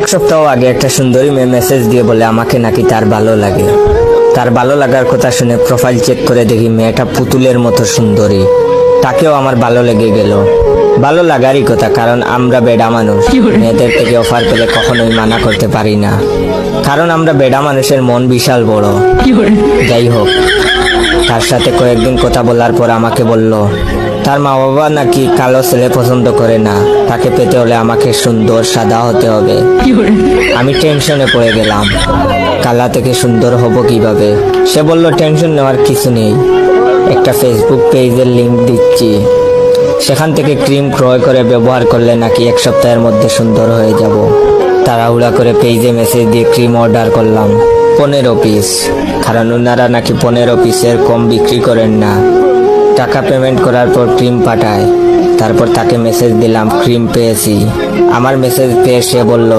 এক সপ্তাহ আগে একটা সুন্দরী মেয়ে মেসেজ দিয়ে বলে আমাকে নাকি তার ভালো লাগে। তার ভালো লাগার কথা শুনে প্রোফাইল চেক করে দেখি মেয়েটা পুতুলের মতো সুন্দরী। তাকেও আমার ভালো লেগে গেল। ভালো লাগারই কথা, কারণ আমরা বেডা মানুষ। মেয়েদের থেকে অফার পেলে কখনোই মানা করতে পারি না, কারণ আমরা বেডা মানুষের মন বিশাল বড়। যাই হোক, তার সাথে কয়েকদিন কথা বলার পর আমাকে বলল তার মা বাবা নাকি কালো ছেলে পছন্দ করে না, তাকে পেতে হলে আমাকে সুন্দর সাদা হতে হবে। আমি টেনশনে পড়ে গেলাম, কালা থেকে সুন্দর হব কিভাবে? সে বলল টেনশন নেওয়ার কিছু নেই, একটা ফেসবুক পেজের লিংক দিচ্ছি, সেখান থেকে ক্রিম ক্রয় করে ব্যবহার করলে নাকি এক সপ্তাহের মধ্যে সুন্দর হয়ে যাব। তাড়াহুড়া করে পেজে মেসেজ দিয়ে ক্রিম অর্ডার করলাম 15 পিস, কারণ ওনারা নাকি 15 পিসের কম বিক্রি করেন না। টাকা পেমেন্ট করার পর ক্রিম পাঠায়, তারপর তাকে মেসেজ দিলাম ক্রিম পেয়েছি। আমার মেসেজ পেয়ে সে বলল